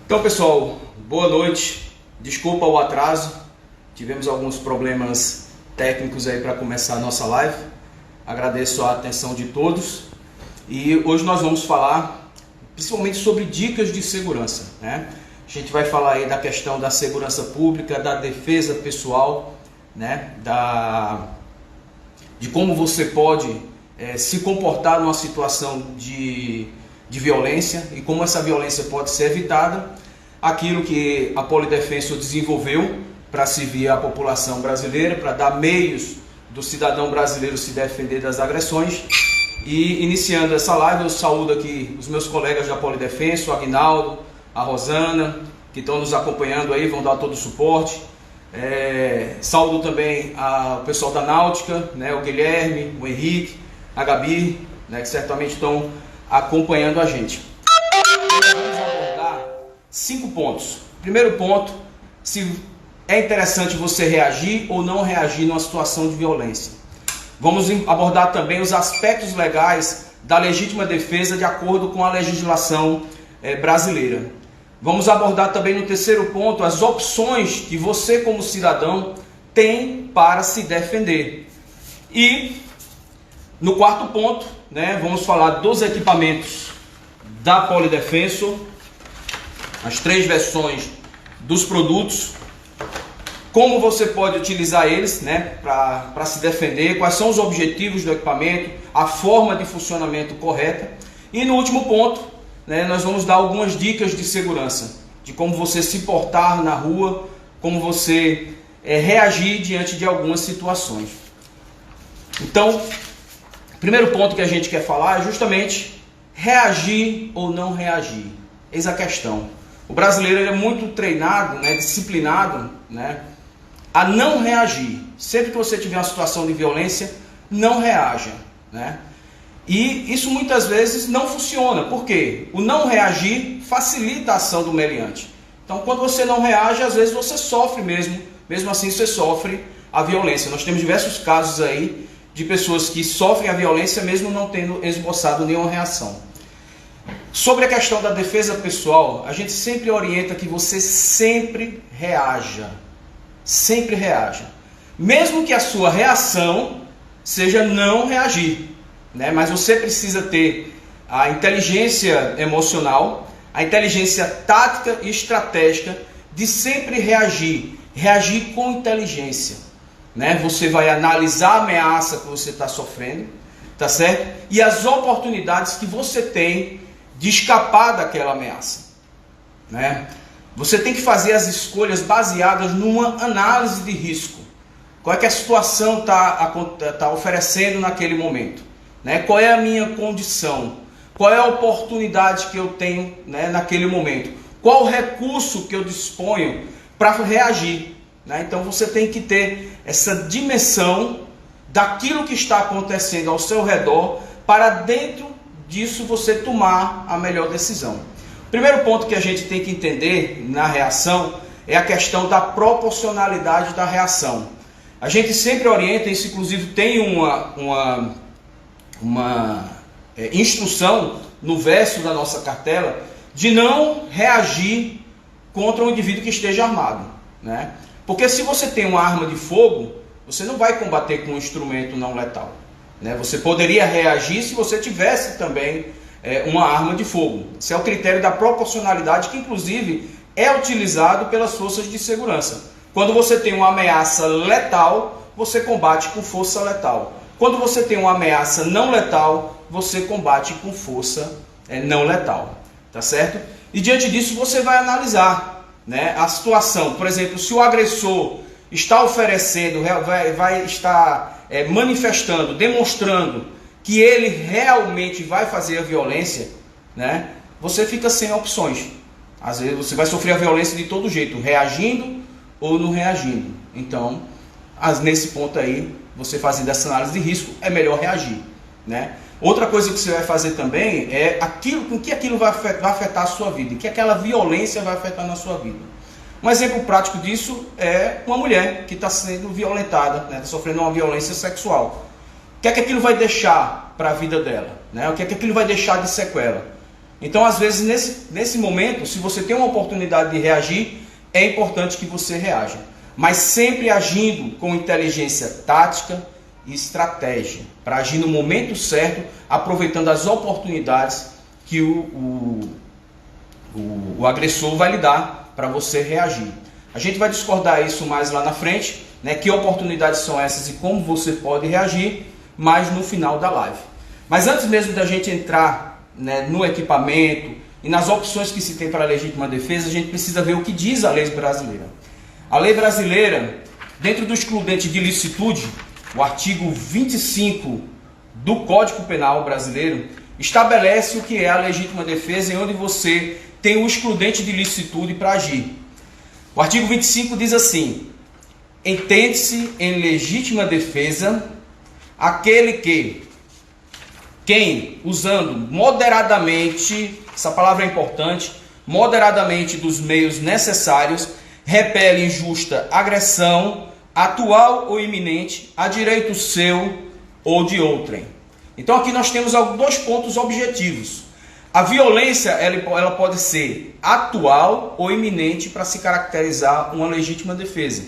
Então, pessoal, boa noite. Desculpa o atraso. Tivemos alguns problemas técnicos aí para começar a nossa live. Agradeço a atenção de todos. E hoje nós vamos falar principalmente sobre dicas de segurança, né? A gente vai falar aí da questão da segurança pública, da defesa pessoal, né? De como você pode se comportar numa situação de violência e como essa violência pode ser evitada. Aquilo que a Polidefenso desenvolveu para servir a população brasileira, para dar meios do cidadão brasileiro se defender das agressões. E iniciando essa live, eu saúdo aqui os meus colegas da Polidefenso, o Aguinaldo, a Rosana, que estão nos acompanhando aí, vão dar todo o suporte. Saúdo também o pessoal da Náutica, né, o Guilherme, o Henrique, a Gabi, né, que certamente estão acompanhando a gente. Vamos abordar 5 pontos. Primeiro ponto, se é interessante você reagir ou não reagir numa situação de violência. Vamos abordar também os aspectos legais da legítima defesa de acordo com a legislação brasileira. Vamos abordar também no terceiro ponto as opções que você como cidadão tem para se defender. E no quarto ponto, né, vamos falar dos equipamentos da Polidefenso, as 3 versões dos produtos, como você pode utilizar eles, né, para se defender, quais são os objetivos do equipamento, a forma de funcionamento correta. E no último ponto, né, nós vamos dar algumas dicas de segurança, de como você se portar na rua, como você reagir diante de algumas situações. Então, o primeiro ponto que a gente quer falar é justamente reagir ou não reagir. Eis a questão. O brasileiro é muito treinado, né, disciplinado, né, a não reagir. Sempre que você tiver uma situação de violência, não reaja, né? E isso muitas vezes não funciona. Por quê? O não reagir facilita a ação do meliante. Então, quando você não reage, às vezes você sofre mesmo assim você sofre a violência. Nós temos diversos casos aí de pessoas que sofrem a violência mesmo não tendo esboçado nenhuma reação. Sobre a questão da defesa pessoal, a gente sempre orienta que você sempre reaja. Sempre reaja. Mesmo que a sua reação seja não reagir, né? Mas você precisa ter a inteligência emocional, a inteligência tática e estratégica de sempre reagir. Reagir com inteligência, né? Você vai analisar a ameaça que você está sofrendo, tá certo? E as oportunidades que você tem de escapar daquela ameaça, né? Você tem que fazer as escolhas baseadas numa análise de risco. Qual é que a situação está oferecendo naquele momento, né? Qual é a minha condição? Qual é a oportunidade que eu tenho, né, naquele momento? Qual o recurso que eu disponho para reagir, né? Então você tem que ter essa dimensão daquilo que está acontecendo ao seu redor para dentro disso você tomar a melhor decisão. Primeiro ponto que a gente tem que entender na reação é a questão da proporcionalidade da reação. A gente sempre orienta, isso inclusive tem uma instrução no verso da nossa cartela, de não reagir contra um indivíduo que esteja armado, né? Porque se você tem uma arma de fogo, você não vai combater com um instrumento não letal, né? Você poderia reagir se você tivesse também uma arma de fogo. Esse é o critério da proporcionalidade que inclusive é utilizado pelas forças de segurança. Quando você tem uma ameaça letal, você combate com força letal. Quando você tem uma ameaça não letal, você combate com força não letal, tá certo? E diante disso você vai analisar, né, a situação. Por exemplo, se o agressor está oferecendo, vai estar manifestando, demonstrando que ele realmente vai fazer a violência, né, você fica sem opções. Às vezes você vai sofrer a violência de todo jeito, reagindo ou não reagindo. Então, nesse ponto aí, você fazendo essa análise de risco, é melhor reagir, né? Outra coisa que você vai fazer também é com que aquilo vai afetar a sua vida, que aquela violência vai afetar na sua vida. Um exemplo prático disso é uma mulher que está sendo violentada, né, está sofrendo uma violência sexual. O que é que aquilo vai deixar para a vida dela, né? O que é que aquilo vai deixar de sequela? Então, às vezes, nesse momento, se você tem uma oportunidade de reagir, é importante que você reaja. Mas sempre agindo com inteligência tática e estratégia, para agir no momento certo, aproveitando as oportunidades que o agressor vai lhe dar para você reagir. A gente vai discordar isso mais lá na frente, né? Que oportunidades são essas e como você pode reagir, mais no final da live. Mas antes mesmo da gente entrar, né, no equipamento e nas opções que se tem para a legítima defesa, a gente precisa ver o que diz a lei brasileira. A lei brasileira, dentro do excludente de ilicitude, o artigo 25 do Código Penal brasileiro, estabelece o que é a legítima defesa e onde você tem o excludente de ilicitude para agir. O artigo 25 diz assim: entende-se em legítima defesa aquele quem, usando moderadamente, essa palavra é importante, moderadamente dos meios necessários, repele injusta agressão, atual ou iminente, a direito seu ou de outrem. Então aqui nós temos dois pontos objetivos. A violência ela pode ser atual ou iminente para se caracterizar uma legítima defesa.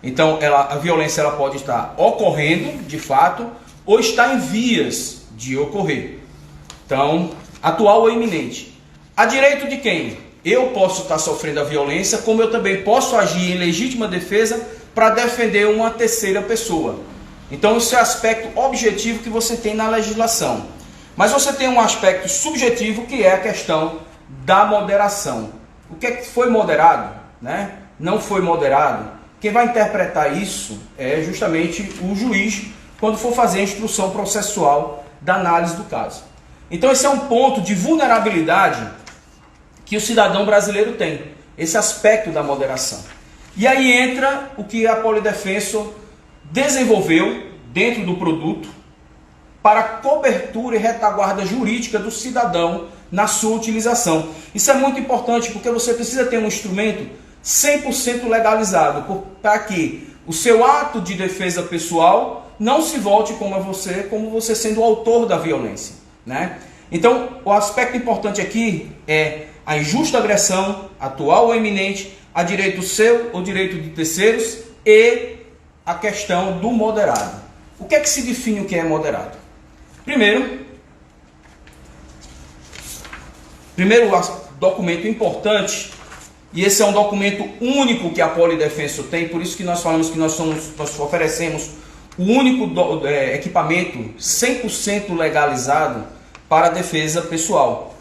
Então a violência ela pode estar ocorrendo de fato ou está em vias de ocorrer. Então, atual ou iminente. A direito de quem? Eu posso estar sofrendo a violência, como eu também posso agir em legítima defesa para defender uma terceira pessoa. Então isso é aspecto objetivo que você tem na legislação. Mas você tem um aspecto subjetivo que é a questão da moderação. O que é que foi moderado, né? Não foi moderado? Quem vai interpretar isso é justamente o juiz quando for fazer a instrução processual da análise do caso. Então esse é um ponto de vulnerabilidade que o cidadão brasileiro tem, esse aspecto da moderação. E aí entra o que a Polidefenso desenvolveu dentro do produto para cobertura e retaguarda jurídica do cidadão na sua utilização. Isso é muito importante porque você precisa ter um instrumento 100% legalizado para que o seu ato de defesa pessoal não se volte como você sendo o autor da violência, né? Então, o aspecto importante aqui é a injusta agressão, atual ou iminente, a direito seu ou direito de terceiros e a questão do moderado. O que é que se define o que é moderado? Primeiro documento importante, e esse é um documento único que a Polidefenso tem, por isso que nós falamos que nós oferecemos o único equipamento 100% legalizado para a defesa pessoal.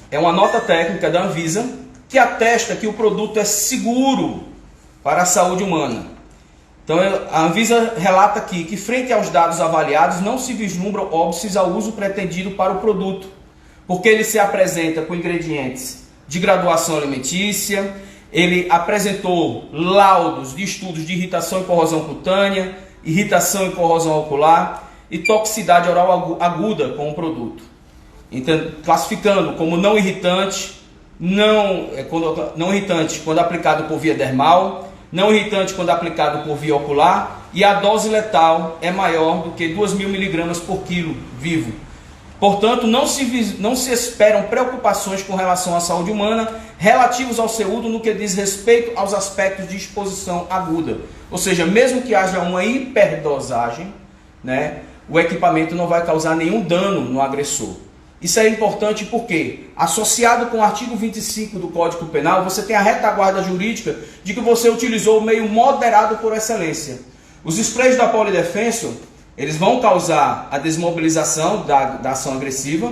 É uma nota técnica da Anvisa que atesta que o produto é seguro para a saúde humana. Então a Anvisa relata aqui que frente aos dados avaliados não se vislumbram óbices ao uso pretendido para o produto, porque ele se apresenta com ingredientes de graduação alimentícia, ele apresentou laudos de estudos de irritação e corrosão cutânea, irritação e corrosão ocular e toxicidade oral aguda com o produto. Então, classificando como não irritante, não irritante quando aplicado por via dermal, não irritante quando aplicado por via ocular, e a dose letal é maior do que 2.000 mg por quilo vivo. Portanto, não se esperam preocupações com relação à saúde humana relativos ao seu uso no que diz respeito aos aspectos de exposição aguda. Ou seja, mesmo que haja uma hiperdosagem, né, o equipamento não vai causar nenhum dano no agressor. Isso é importante porque, associado com o artigo 25 do Código Penal, você tem a retaguarda jurídica de que você utilizou o meio moderado por excelência. Os sprays da Polidefenso, eles vão causar a desmobilização da ação agressiva,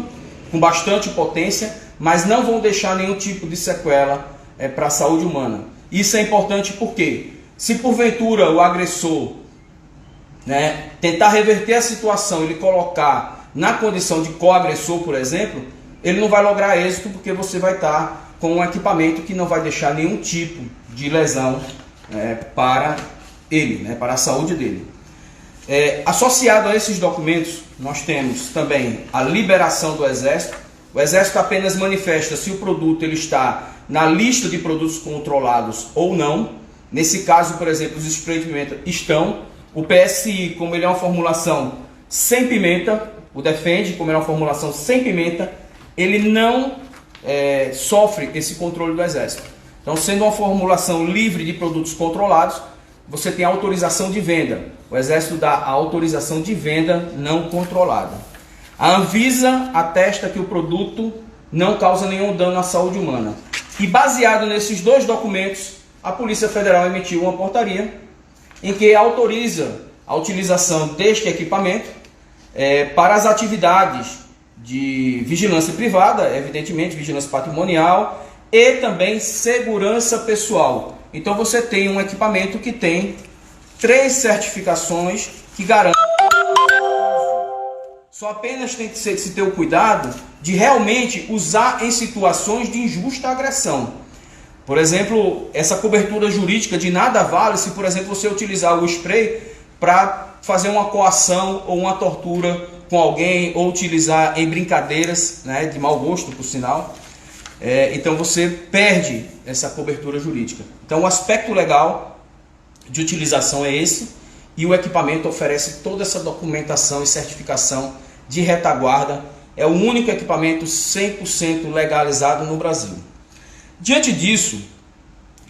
com bastante potência, mas não vão deixar nenhum tipo de sequela para a saúde humana. Isso é importante porque, se porventura o agressor, né, tentar reverter a situação, ele colocar na condição de coagressor, por exemplo, ele não vai lograr êxito porque você vai estar com um equipamento que não vai deixar nenhum tipo de lesão para ele, né, para a saúde dele. Associado a esses documentos, nós temos também a liberação do Exército. O Exército apenas manifesta se o produto ele está na lista de produtos controlados ou não. Nesse caso, por exemplo, os sprays de pimenta estão. O PSI, como ele é uma formulação sem pimenta, o Defende, como é uma formulação sem pimenta, ele não sofre esse controle do Exército. Então, sendo uma formulação livre de produtos controlados, você tem autorização de venda. O Exército dá a autorização de venda não controlada. A Anvisa atesta que o produto não causa nenhum dano à saúde humana. E baseado nesses dois documentos, a Polícia Federal emitiu uma portaria em que autoriza a utilização deste equipamento para as atividades de vigilância privada, evidentemente vigilância patrimonial e também segurança pessoal. Então você tem um equipamento que tem 3 certificações que garantem. Só apenas tem que se ter o cuidado de realmente usar em situações de injusta agressão. Por exemplo, essa cobertura jurídica de nada vale se, por exemplo, você utilizar o spray para fazer uma coação ou uma tortura com alguém, ou utilizar em brincadeiras, né, de mau gosto, por sinal. Então você perde essa cobertura jurídica. Então o aspecto legal de utilização é esse, e o equipamento oferece toda essa documentação e certificação de retaguarda. É o único equipamento 100% legalizado no Brasil. Diante disso,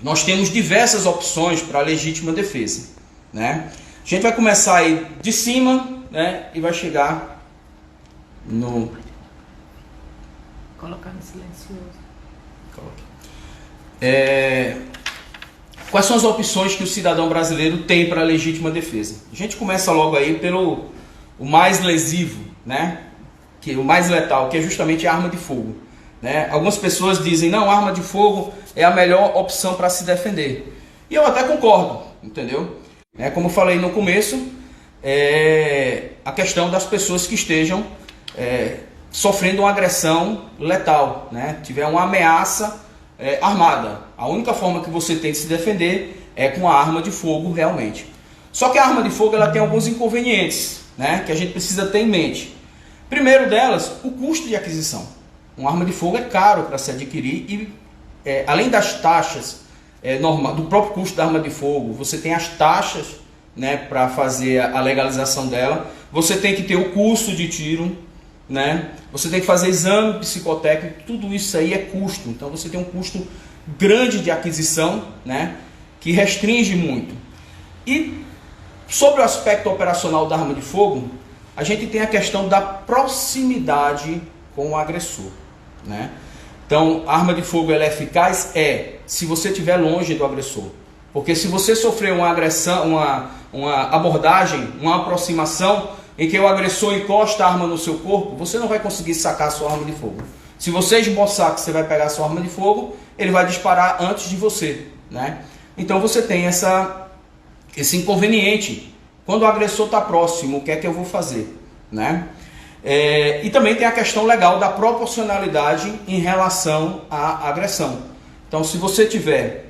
nós temos diversas opções para a legítima defesa, né? A gente vai começar aí de cima, né, e vai chegar no... Colocar no silencioso. Quais são as opções que o cidadão brasileiro tem para a legítima defesa? A gente começa logo aí pelo o mais lesivo, né? O mais letal, que é justamente a arma de fogo, né? Algumas pessoas dizem, não, a arma de fogo é a melhor opção para se defender. E eu até concordo, entendeu? Como eu falei no começo, a questão das pessoas que estejam sofrendo uma agressão letal, né? Tiver uma ameaça armada. A única forma que você tem de se defender é com a arma de fogo realmente. Só que a arma de fogo ela tem alguns inconvenientes, né, que a gente precisa ter em mente. Primeiro delas, o custo de aquisição. Uma arma de fogo é caro para se adquirir e além das taxas do próprio custo da arma de fogo, você tem as taxas, né, para fazer a legalização dela. Você tem que ter o curso de tiro, né? Você tem que fazer exame psicotécnico, tudo isso aí é custo. Então você tem um custo grande de aquisição, né, que restringe muito. E sobre o aspecto operacional da arma de fogo, a gente tem a questão da proximidade com o agressor, né? Então a arma de fogo ela é eficaz se você estiver longe do agressor. Porque se você sofrer uma agressão, uma abordagem, uma aproximação em que o agressor encosta a arma no seu corpo, você não vai conseguir sacar a sua arma de fogo. Se você esboçar que você vai pegar a sua arma de fogo, ele vai disparar antes de você, né? Então você tem esse inconveniente. Quando o agressor está próximo, o que é que eu vou fazer, né? E também tem a questão legal da proporcionalidade em relação à agressão. Então se você tiver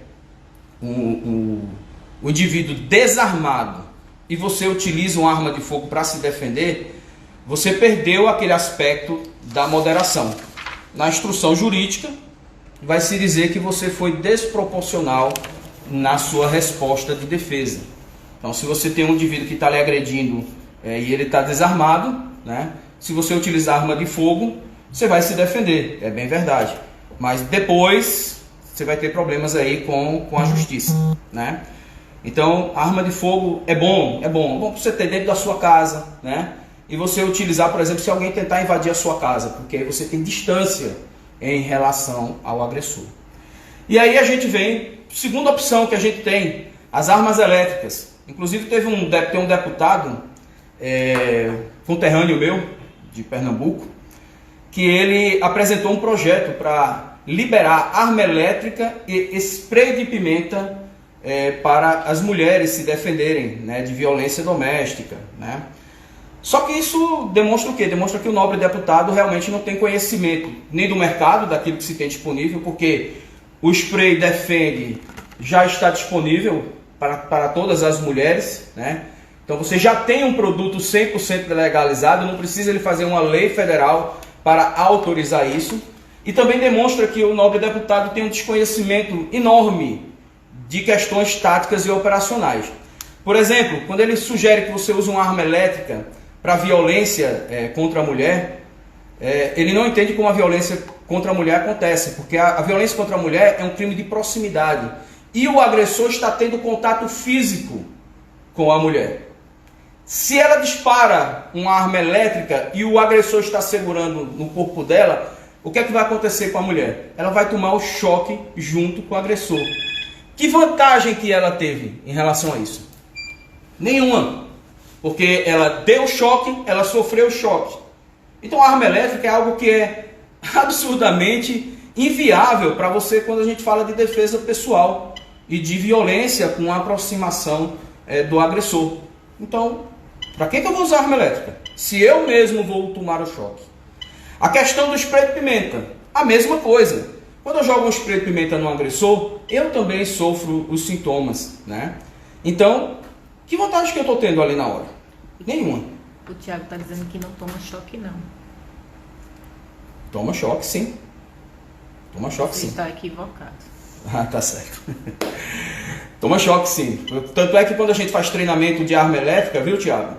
o indivíduo desarmado e você utiliza uma arma de fogo para se defender, você perdeu aquele aspecto da moderação. Na instrução jurídica, vai se dizer que você foi desproporcional na sua resposta de defesa. Então, se você tem um indivíduo que está lhe agredindo e ele está desarmado, né, se você utilizar arma de fogo, você vai se defender, é bem verdade. Mas depois, você vai ter problemas aí com a justiça, né? Então, a arma de fogo é bom para você ter dentro da sua casa, né? E você utilizar, por exemplo, se alguém tentar invadir a sua casa, porque aí você tem distância em relação ao agressor. E aí a gente vem, segunda opção que a gente tem, as armas elétricas. Inclusive tem um deputado, conterrâneo meu, de Pernambuco, que ele apresentou um projeto para liberar arma elétrica e spray de pimenta para as mulheres se defenderem, né, de violência doméstica, né? Só que isso demonstra o quê? Demonstra que o nobre deputado realmente não tem conhecimento nem do mercado, daquilo que se tem disponível, porque o spray Defende já está disponível para todas as mulheres, né? Então você já tem um produto 100% legalizado, não precisa ele fazer uma lei federal para autorizar isso. E também demonstra que o nobre deputado tem um desconhecimento enorme de questões táticas e operacionais. Por exemplo, quando ele sugere que você use uma arma elétrica para violência contra a mulher, ele não entende como a violência contra a mulher acontece, porque a violência contra a mulher é um crime de proximidade e o agressor está tendo contato físico com a mulher. Se ela dispara uma arma elétrica e o agressor está segurando no corpo dela, o que é que vai acontecer com a mulher? Ela vai tomar o choque junto com o agressor. Que vantagem que ela teve em relação a isso? Nenhuma. Porque ela deu choque, ela sofreu choque. Então a arma elétrica é algo que é absurdamente inviável para você quando a gente fala de defesa pessoal e de violência com a aproximação do agressor. Então, para que eu vou usar arma elétrica? Se eu mesmo vou tomar o choque. A questão do spray de pimenta, a mesma coisa. Quando eu jogo um spray de pimenta no agressor, eu também sofro os sintomas, né? Então, que vantagem que eu estou tendo ali na hora? Nenhuma. O Thiago está dizendo que não toma choque, não. Toma choque, sim. Toma choque, Você sim. está equivocado. Ah, tá certo. Toma choque, sim. Tanto é que quando a gente faz treinamento de arma elétrica, viu, Thiago?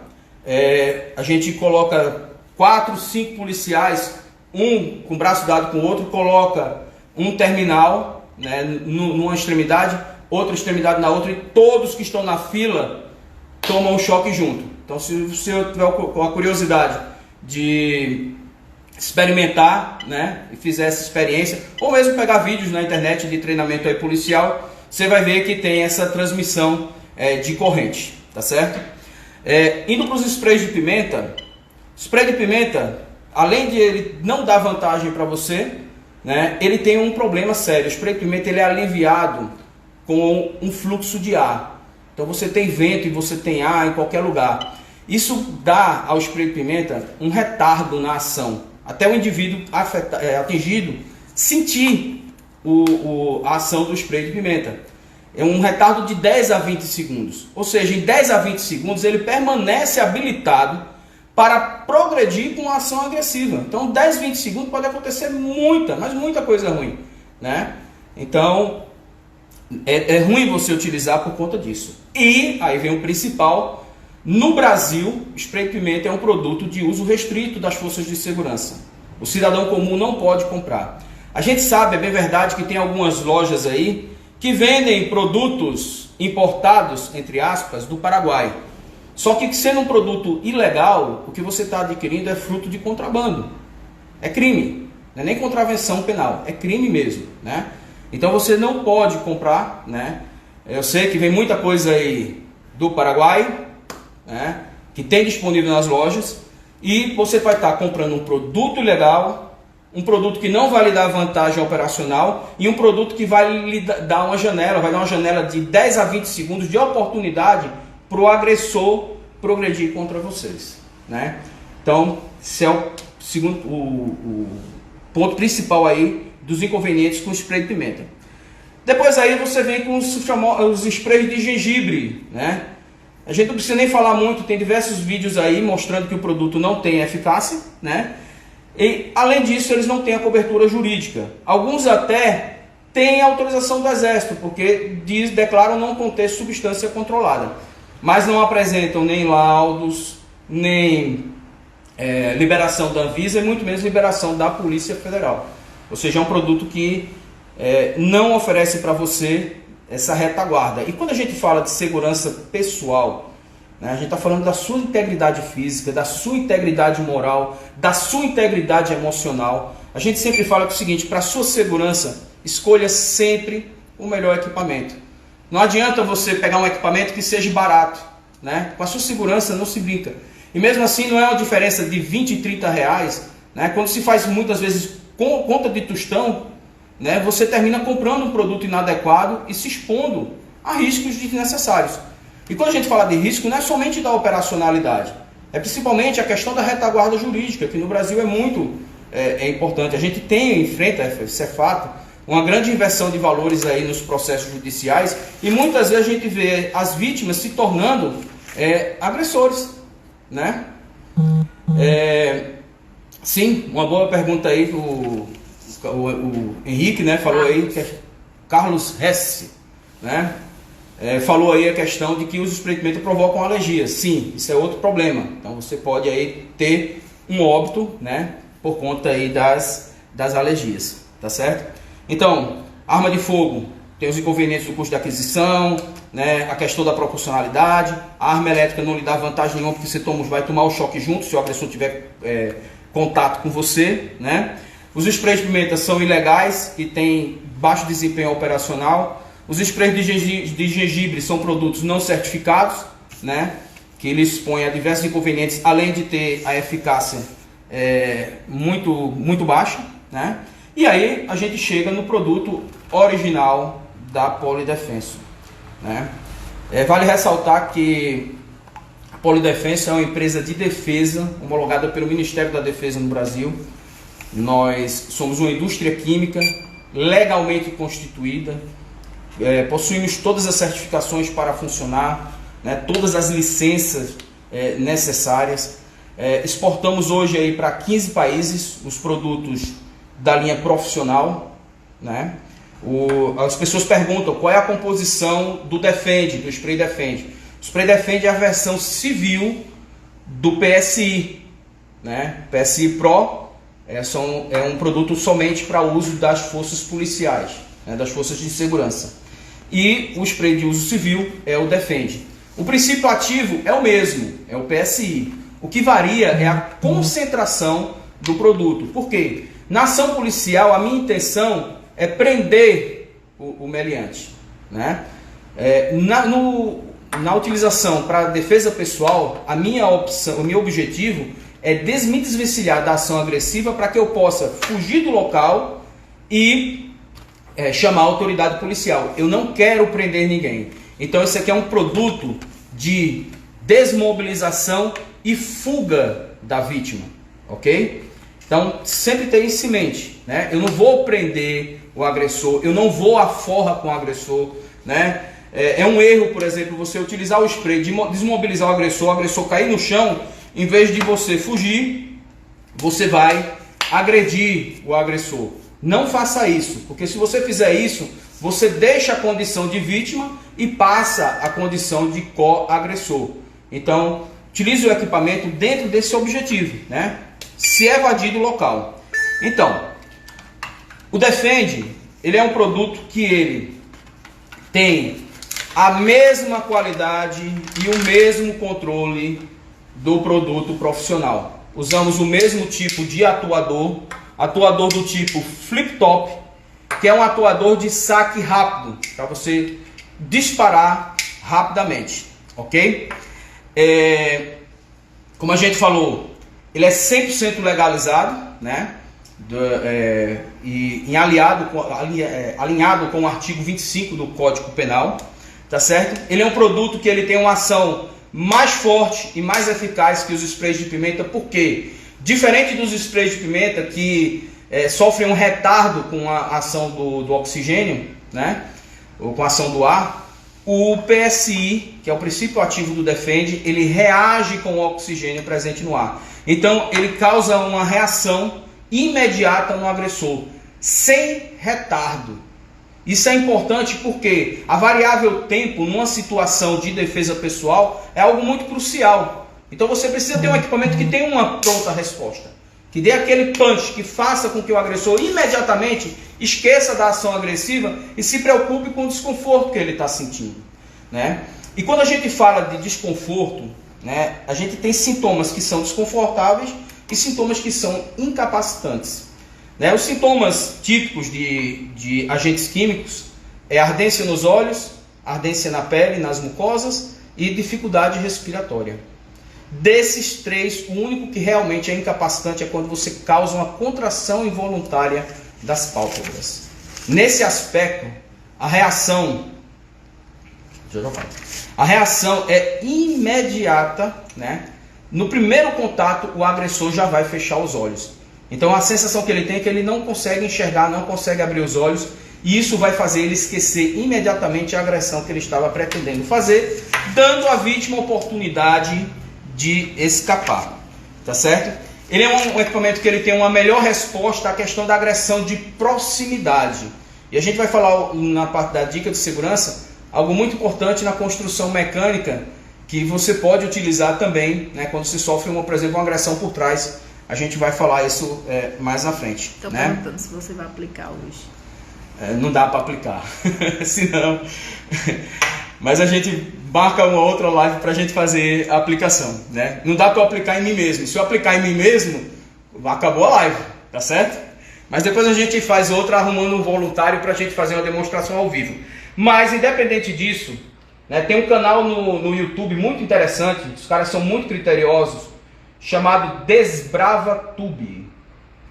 A gente coloca 4, 5 policiais, um com o braço dado com o outro, coloca um terminal, né, numa extremidade, outra extremidade na outra, e todos que estão na fila tomam um choque junto. Então, se você tiver com a curiosidade de experimentar, né, e fizer essa experiência, ou mesmo pegar vídeos na internet de treinamento aí policial, você vai ver que tem essa transmissão de corrente, tá certo? Indo para os sprays de pimenta, spray de pimenta, além de ele não dar vantagem para você, né, ele tem um problema sério. O spray de pimenta ele é aliviado com um fluxo de ar. Então você tem vento e você tem ar em qualquer lugar. Isso dá ao spray de pimenta um retardo na ação, até o indivíduo atingido sentir a ação do spray de pimenta. É um retardo de 10 a 20 segundos. Ou seja, em 10 a 20 segundos ele permanece habilitado para progredir com a ação agressiva. Então 10, 20 segundos pode acontecer muita coisa ruim, né? Então é ruim você utilizar por conta disso. E aí vem o principal. No Brasil, spray de pimenta é um produto de uso restrito das forças de segurança. O cidadão comum não pode comprar. A gente sabe, é bem verdade, que tem algumas lojas aí que vendem produtos importados, entre aspas, do Paraguai. Só que sendo um produto ilegal, o que você está adquirindo é fruto de contrabando. É crime, não é nem contravenção penal, é crime mesmo, né? Então você não pode comprar, né? Eu sei que vem muita coisa aí do Paraguai, né, que tem disponível nas lojas, e você vai estar comprando um produto ilegal, um produto que não vai lhe dar vantagem operacional e um produto que vai lhe dar uma janela, vai dar uma janela de 10 a 20 segundos de oportunidade para o agressor progredir contra vocês, né? Então, esse é o segundo, o ponto principal aí dos inconvenientes com o spray de pimenta. Depois aí você vem com os sprays de gengibre, né? A gente não precisa nem falar muito, tem diversos vídeos aí mostrando que o produto não tem eficácia, né? E além disso, eles não têm a cobertura jurídica. Alguns até têm autorização do Exército, porque declaram não conter substância controlada, mas não apresentam nem laudos, nem liberação da Anvisa e muito menos liberação da Polícia Federal. Ou seja, é um produto que não oferece para você essa retaguarda. E quando a gente fala de segurança pessoal, né, a gente está falando da sua integridade física, da sua integridade moral, da sua integridade emocional. A gente sempre fala que é o seguinte: para a sua segurança, escolha sempre o melhor equipamento. Não adianta você pegar um equipamento que seja barato, né? Com a sua segurança não se brinca. E mesmo assim não é uma diferença de 20 e 30 reais, né? Quando se faz muitas vezes com conta de tostão, né, você termina comprando um produto inadequado e se expondo a riscos desnecessários. E quando a gente fala de risco, não é somente da operacionalidade, é principalmente a questão da retaguarda jurídica, que no Brasil é muito importante. A gente enfrenta, isso é fato, uma grande inversão de valores aí nos processos judiciais, e muitas vezes a gente vê as vítimas se tornando agressores, né? Sim, uma boa pergunta aí o Henrique, né, falou aí, Carlos Hesse, né, falou aí a questão de que os spray de pimenta provocam alergia. Sim, isso é outro problema. Então você pode aí ter um óbito, né, por conta aí das das alergias, tá certo? Então, arma de fogo tem os inconvenientes do custo de aquisição, né, a questão da proporcionalidade. A arma elétrica não lhe dá vantagem nenhuma, porque você vai tomar o choque junto se o agressor tiver contato com você, né? Os sprays de pimenta são ilegais e têm baixo desempenho operacional. Os sprays de gengibre são produtos não certificados, né, que eles expõem a diversos inconvenientes, além de ter a eficácia muito baixa, né? E aí a gente chega no produto original da Polidefenso, né? Vale ressaltar que a Polidefenso é uma empresa de defesa homologada pelo Ministério da Defesa no Brasil. Nós somos uma indústria química legalmente constituída, possuímos todas as certificações para funcionar, né, todas as licenças necessárias. Exportamos hoje aí para 15 países os produtos da linha profissional, né? As pessoas perguntam qual é a composição do Defend, do Spray Defend. O Spray Defend é a versão civil do PSI, né? PSI Pro é um produto somente para uso das forças policiais, né, das forças de segurança. E o spray de uso civil é o Defend. O princípio ativo é o mesmo, é o PSI. O que varia é a concentração do produto. Por quê? Na ação policial, a minha intenção é prender o meliante, né? Na utilização para defesa pessoal, o meu objetivo é me desvencilhar da ação agressiva para que eu possa fugir do local e chamar a autoridade policial. Eu não quero prender ninguém. Então esse aqui é um produto de desmobilização e fuga da vítima, ok? Então sempre tenha isso em mente, né? Eu não vou prender o agressor, eu não vou à forra com o agressor, né? É um erro, por exemplo, você utilizar o spray de desmobilizar o agressor cair no chão, em vez de você fugir, você vai agredir o agressor. Não faça isso, porque se você fizer isso, você deixa a condição de vítima e passa a condição de co-agressor. Então, utilize o equipamento dentro desse objetivo, né? Se evadir do local. Então, o Defend, ele é um produto que ele tem a mesma qualidade e o mesmo controle do produto profissional. Usamos o mesmo tipo de atuador do tipo flip top, que é um atuador de saque rápido, para você disparar rapidamente, ok? Como a gente falou, ele é 100% legalizado, né? E alinhado com o artigo 25 do Código Penal, tá certo? Ele é um produto que ele tem uma ação mais forte e mais eficaz que os sprays de pimenta, porque diferente dos sprays de pimenta que sofrem um retardo com a ação do oxigênio, né? Ou com a ação do ar, o PSI, que é o princípio ativo do Defend, ele reage com o oxigênio presente no ar. Então ele causa uma reação imediata no agressor, sem retardo. Isso é importante porque a variável tempo numa situação de defesa pessoal é algo muito crucial. Então você precisa ter um equipamento que tenha uma pronta resposta, que dê aquele punch, que faça com que o agressor imediatamente esqueça da ação agressiva e se preocupe com o desconforto que ele está sentindo, né? E quando a gente fala de desconforto, né, a gente tem sintomas que são desconfortáveis e sintomas que são incapacitantes. Os sintomas típicos de agentes químicos é ardência nos olhos, ardência na pele, nas mucosas e dificuldade respiratória. Desses três, o único que realmente é incapacitante é quando você causa uma contração involuntária das pálpebras. Nesse aspecto, a reação é imediata, né? No primeiro contato, o agressor já vai fechar os olhos. Então a sensação que ele tem é que ele não consegue enxergar, não consegue abrir os olhos, e isso vai fazer ele esquecer imediatamente a agressão que ele estava pretendendo fazer, dando à vítima a oportunidade de escapar, tá certo? Ele é um equipamento que ele tem uma melhor resposta à questão da agressão de proximidade. E a gente vai falar na parte da dica de segurança, algo muito importante na construção mecânica, que você pode utilizar também, né, quando se sofre, por exemplo, uma agressão por trás a gente vai falar isso mais na frente. Estou né? perguntando se você vai aplicar hoje. Não dá para aplicar, senão... Mas a gente marca uma outra live para a gente fazer a aplicação, né? Não dá para eu aplicar em mim mesmo. Se eu aplicar em mim mesmo, acabou a live, tá certo? Mas depois a gente faz outra arrumando um voluntário para a gente fazer uma demonstração ao vivo. Mas independente disso, né, tem um canal no YouTube muito interessante, os caras são muito criteriosos, chamado DesbravaTube,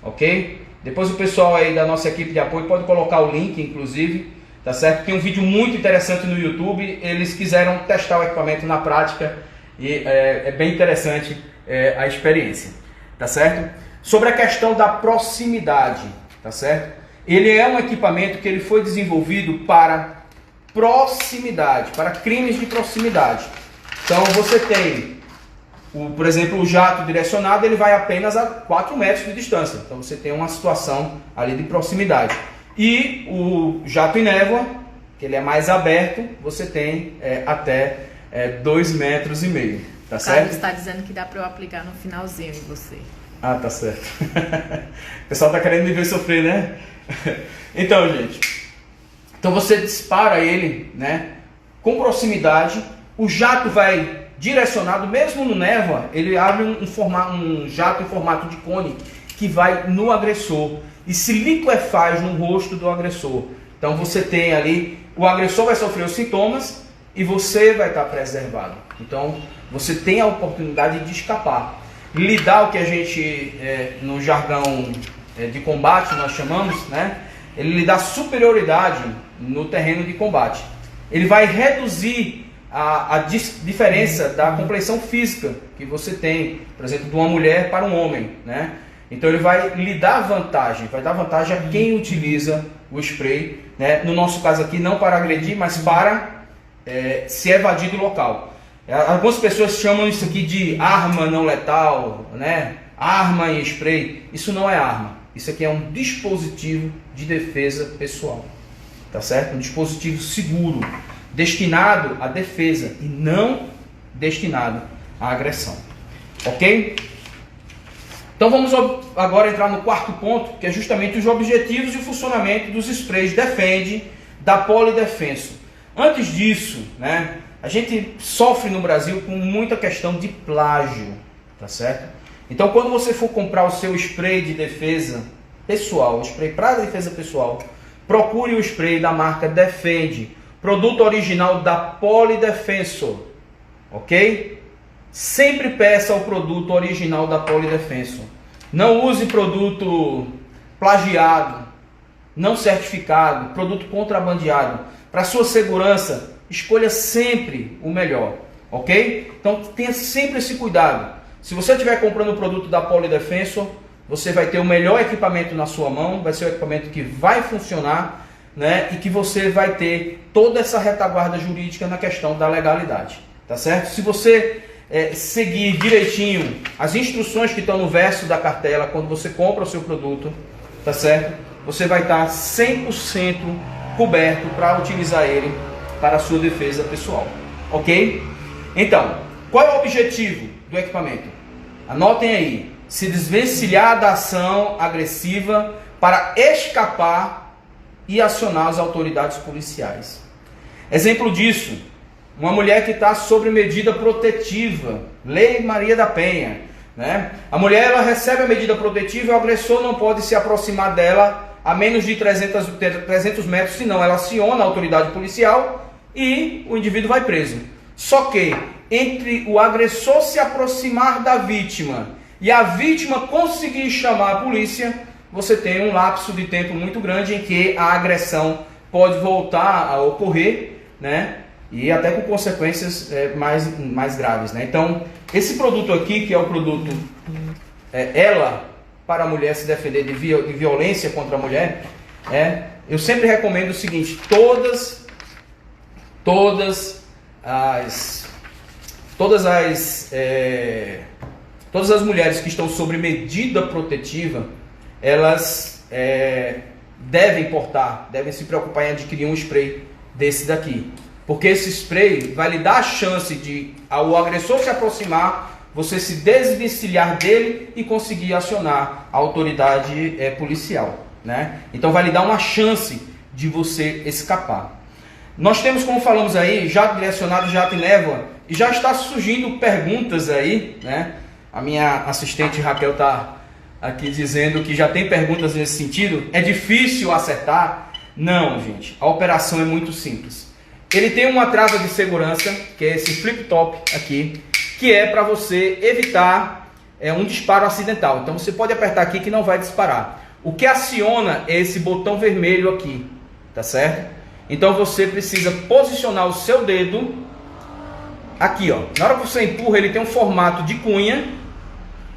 ok? Depois o pessoal aí da nossa equipe de apoio pode colocar o link, inclusive, tá certo? Tem um vídeo muito interessante no YouTube, eles quiseram testar o equipamento na prática e é bem interessante a experiência, tá certo? Sobre a questão da proximidade, tá certo? Ele é um equipamento que ele foi desenvolvido para proximidade, para crimes de proximidade. Então você tem, por exemplo, o jato direcionado, ele vai apenas a 4 metros de distância. Então você tem uma situação ali de proximidade. E o jato em névoa, que ele é mais aberto, você tem até 2,5 metros. Tá certo? Carlos está dizendo que dá para eu aplicar no finalzinho em você. Ah, tá certo. O pessoal tá querendo me ver sofrer, né? Então, gente, você dispara ele, né, com proximidade, o jato vai direcionado, mesmo no névoa, ele abre um jato em formato de cone que vai no agressor e se liquefaz no rosto do agressor. Então você tem ali, o agressor vai sofrer os sintomas e você vai estar preservado. Então você tem a oportunidade de escapar. Lhe dá o que a gente, no jargão de combate, nós chamamos, né? Ele lhe dá superioridade no terreno de combate. Ele vai reduzir a diferença da complexão física que você tem, por exemplo, de uma mulher para um homem, né? Então ele vai lhe dar vantagem, vai dar vantagem a quem utiliza o spray, né? No nosso caso aqui, não para agredir, mas para se evadir do local. Algumas pessoas chamam isso aqui de arma não letal, né? Arma em spray. Isso não é arma. Isso aqui é um dispositivo de defesa pessoal, tá certo? Um dispositivo seguro, destinado à defesa e não destinado à agressão, ok? Então vamos agora entrar no quarto ponto, que é justamente os objetivos e o funcionamento dos sprays Defend da Polidefenso. Antes disso, né, a gente sofre no Brasil com muita questão de plágio, tá certo? Então quando você for comprar o seu spray de defesa pessoal, spray para defesa pessoal, procure o spray da marca Defend, produto original da Polidefenso, ok? Sempre peça o produto original da Polidefenso. Não use produto plagiado, não certificado, produto contrabandeado. Para sua segurança, escolha sempre o melhor, ok? Então tenha sempre esse cuidado. Se você estiver comprando o produto da Polidefenso, você vai ter o melhor equipamento na sua mão, vai ser o equipamento que vai funcionar, né? E que você vai ter toda essa retaguarda jurídica na questão da legalidade, tá certo? Se você seguir direitinho as instruções que estão no verso da cartela quando você compra o seu produto, tá certo? Você vai estar 100% coberto para utilizar ele para a sua defesa pessoal, ok? Então, qual é o objetivo do equipamento? Anotem aí: se desvencilhar da ação agressiva para escapar e acionar as autoridades policiais. Exemplo disso: uma mulher que está sob medida protetiva, Lei Maria da Penha, né? A mulher, ela recebe a medida protetiva e o agressor não pode se aproximar dela a menos de 300 metros, senão ela aciona a autoridade policial e o indivíduo vai preso. Só que entre o agressor se aproximar da vítima e a vítima conseguir chamar a polícia, você tem um lapso de tempo muito grande em que a agressão pode voltar a ocorrer, né? E até com consequências mais graves, né? Então, esse produto aqui, que é o produto Ela, para a mulher se defender de violência contra a mulher, eu sempre recomendo o seguinte: todas as mulheres que estão sob medida protetiva, elas devem se preocupar em adquirir um spray desse daqui. Porque esse spray vai lhe dar a chance de, ao agressor se aproximar, você se desvencilhar dele e conseguir acionar a autoridade policial, né? Então vai lhe dar uma chance de você escapar. Nós temos, como falamos aí, jato direcionado, jato em névoa, e já está surgindo perguntas aí, né? A minha assistente Raquel está aqui dizendo que já tem perguntas nesse sentido. É difícil acertar? Não, gente. A operação é muito simples. Ele tem uma trava de segurança, que é esse flip top aqui, que é para você evitar um disparo acidental. Então você pode apertar aqui que não vai disparar. O que aciona é esse botão vermelho aqui, tá certo? Então você precisa posicionar o seu dedo aqui, ó. Na hora que você empurra, ele tem um formato de cunha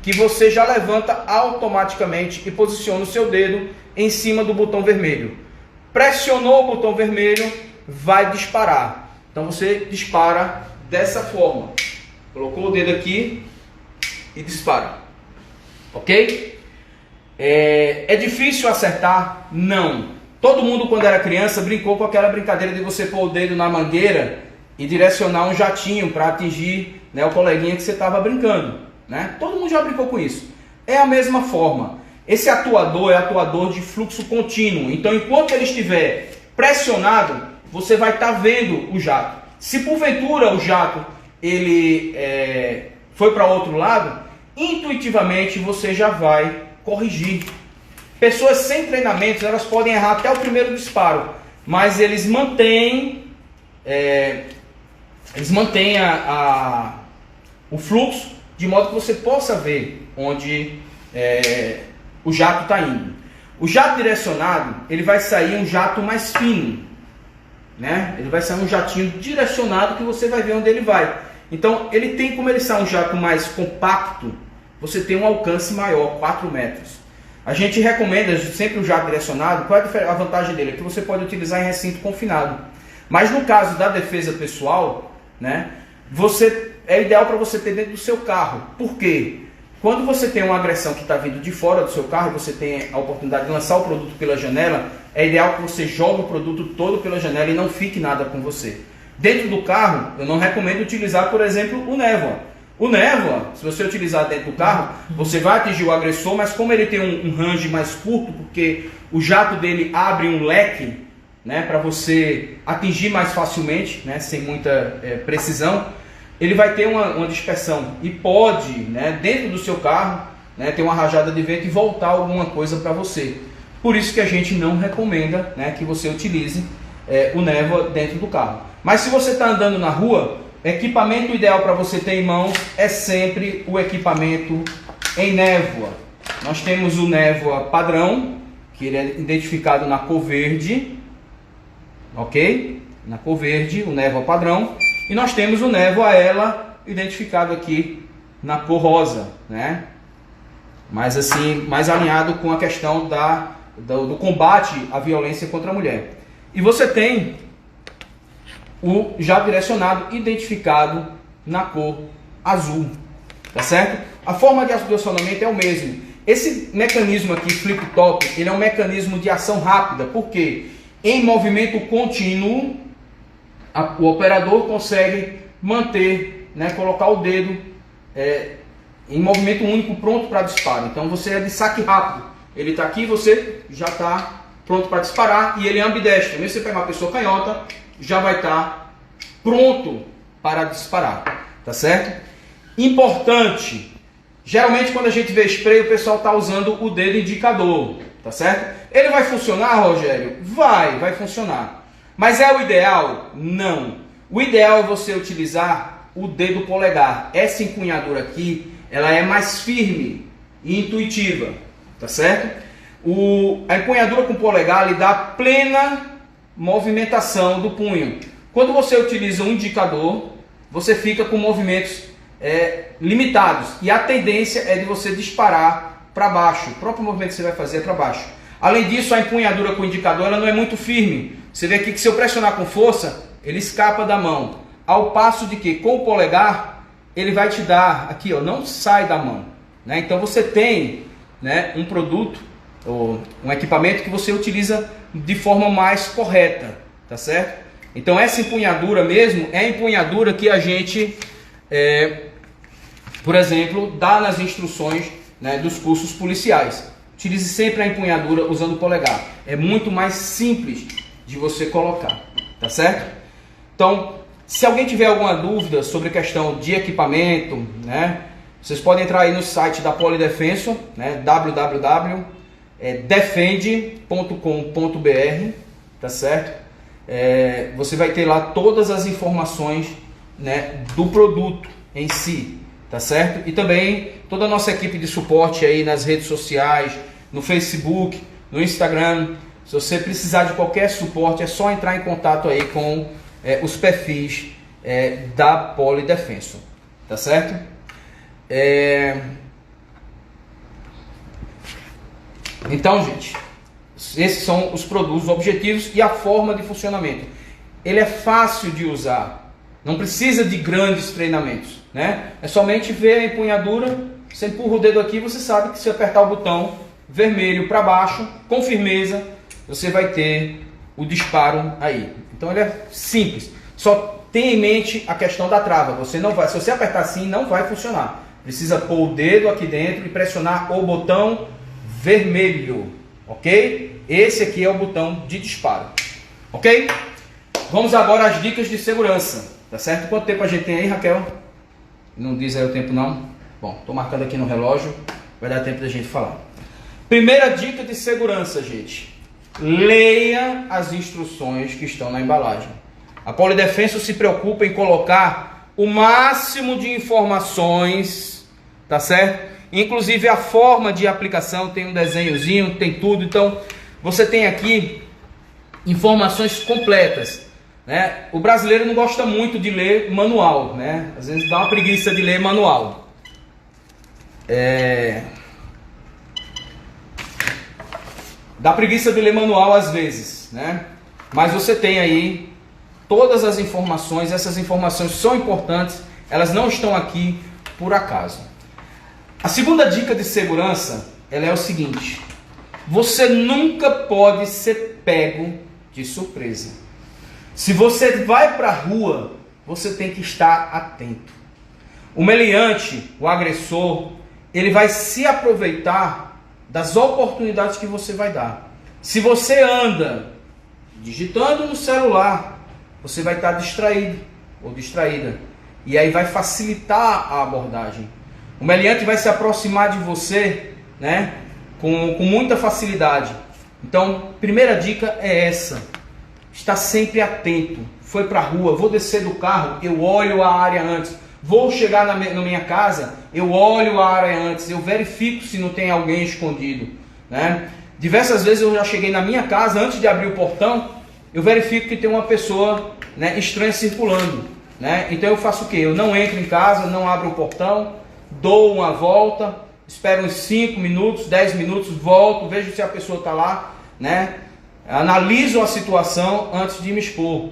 que você já levanta automaticamente e posiciona o seu dedo em cima do botão vermelho. Pressionou o botão vermelho, vai disparar. Então você dispara dessa forma. Colocou o dedo aqui e dispara. Ok? É difícil acertar? Não. Todo mundo, quando era criança, brincou com aquela brincadeira de você pôr o dedo na mangueira e direcionar um jatinho para atingir, né, o coleguinha que você estava brincando, né? Todo mundo já brincou com isso. É a mesma forma. Esse atuador é atuador de fluxo contínuo. Então, enquanto ele estiver pressionado, você vai estar vendo o jato. Se porventura o jato ele foi para outro lado, intuitivamente você já vai corrigir. Pessoas sem treinamentos, elas podem errar até o primeiro disparo, mas eles mantêm o fluxo de modo que você possa ver onde o jato está indo. O jato direcionado, ele vai sair um jato mais fino, né? Ele vai sair um jatinho direcionado que você vai ver onde ele vai. Então, ele tem, como ele sai um jato mais compacto, você tem um alcance maior, 4 metros. A gente recomenda sempre o jato direcionado. Qual é a vantagem dele? É que você pode utilizar em recinto confinado. Mas no caso da defesa pessoal, né, é ideal para você ter dentro do seu carro. Por quê? Quando você tem uma agressão que está vindo de fora do seu carro, você tem a oportunidade de lançar o produto pela janela, é ideal que você jogue o produto todo pela janela e não fique nada com você. Dentro do carro, eu não recomendo utilizar, por exemplo, o névoa. O névoa, se você utilizar dentro do carro, você vai atingir o agressor, mas como ele tem um range mais curto, porque o jato dele abre um leque, né, para você atingir mais facilmente, né, sem muita precisão, ele vai ter uma dispersão e pode, né, dentro do seu carro, né, ter uma rajada de vento e voltar alguma coisa para você. Por isso que a gente não recomenda, né, que você utilize o névoa dentro do carro. Mas se você está andando na rua, equipamento ideal para você ter em mãos é sempre o equipamento em névoa. Nós temos o névoa padrão, que ele é identificado na cor verde, ok? Na cor verde, o névoa padrão. E nós temos o névoa ela, identificado aqui na cor rosa, né? Mas assim, mais alinhado com a questão do combate à violência contra a mulher. E você tem o jato direcionado identificado na cor azul, tá certo? A forma de acionamento é o mesmo. Esse mecanismo aqui, flip top, ele é um mecanismo de ação rápida, porque em movimento contínuo, o operador consegue manter, né, colocar o dedo em movimento único pronto para disparo. Então você é de saque rápido. Ele está aqui, você já está pronto para disparar e ele é ambidestro. Mesmo se você pegar uma pessoa canhota, já vai estar pronto para disparar, tá certo? Importante, geralmente quando a gente vê spray, o pessoal está usando o dedo indicador, tá certo? Ele vai funcionar, Rogério? Vai funcionar. Mas é o ideal? Não. O ideal é você utilizar o dedo polegar. Essa empunhadura aqui, ela é mais firme e intuitiva, tá certo? A empunhadura com o polegar lhe dá plena movimentação do punho. Quando você utiliza um indicador, você fica com movimentos limitados. E a tendência é de você disparar para baixo. O próprio movimento que você vai fazer é para baixo. Além disso, a empunhadura com o indicador ela não é muito firme. Você vê aqui que se eu pressionar com força, ele escapa da mão. Ao passo de que com o polegar, ele vai te dar, aqui ó, não sai da mão, né? Então você tem, né, um produto, ou um equipamento que você utiliza de forma mais correta, tá certo? Então essa empunhadura mesmo é a empunhadura que a gente por exemplo, dá nas instruções, né, dos cursos policiais. Utilize sempre a empunhadura usando o polegar. É muito mais simples de você colocar, tá certo? Então, se alguém tiver alguma dúvida sobre a questão de equipamento, né, vocês podem entrar aí no site da Polidefenso, né, www.defende.com.br, tá certo? Você vai ter lá todas as informações, né, do produto em si, tá certo? E também toda a nossa equipe de suporte aí nas redes sociais, no Facebook, no Instagram. Se você precisar de qualquer suporte, é só entrar em contato aí com os perfis da Polidefenso, tá certo? Então, gente, esses são os produtos objetivos e a forma de funcionamento. Ele é fácil de usar, não precisa de grandes treinamentos, né? É somente ver a empunhadura, você empurra o dedo aqui, você sabe que se apertar o botão vermelho para baixo, com firmeza, você vai ter o disparo aí. Então ele é simples. Só tenha em mente a questão da trava. Você não vai, se você apertar assim, não vai funcionar. Precisa pôr o dedo aqui dentro e pressionar o botão vermelho, ok? Esse aqui é o botão de disparo, ok? Vamos agora às dicas de segurança, tá certo? Quanto tempo a gente tem aí, Raquel? Não diz aí o tempo não? Bom, estou marcando aqui no relógio, vai dar tempo da gente falar. Primeira dica de segurança, gente. Leia as instruções que estão na embalagem. A Polidefenso se preocupa em colocar o máximo de informações, tá certo? Inclusive a forma de aplicação, tem um desenhozinho, tem tudo. Então, você tem aqui informações completas, né? O brasileiro não gosta muito de ler manual, né? Às vezes dá uma preguiça de ler manual. Dá preguiça de ler manual às vezes, né? Mas você tem aí todas as informações. Essas informações são importantes, elas não estão aqui por acaso. A segunda dica de segurança, ela é o seguinte: você nunca pode ser pego de surpresa. Se você vai para a rua, você tem que estar atento. O meliante, o agressor, ele vai se aproveitar das oportunidades que você vai dar. Se você anda digitando no celular, você vai estar distraído ou distraída. E aí vai facilitar a abordagem. O meliante vai se aproximar de você, né, com muita facilidade. Então, primeira dica é essa. Está sempre atento. Foi para a rua, vou descer do carro, eu olho a área antes. Vou chegar na minha casa, eu olho a área antes, eu verifico se não tem alguém escondido, né? Diversas vezes eu já cheguei na minha casa, antes de abrir o portão, eu verifico que tem uma pessoa, né, estranha circulando, né? Então eu faço o quê? Eu não entro em casa, não abro o portão, dou uma volta, espero uns 5 minutos, 10 minutos, volto, vejo se a pessoa está lá, né? Analiso a situação antes de me expor.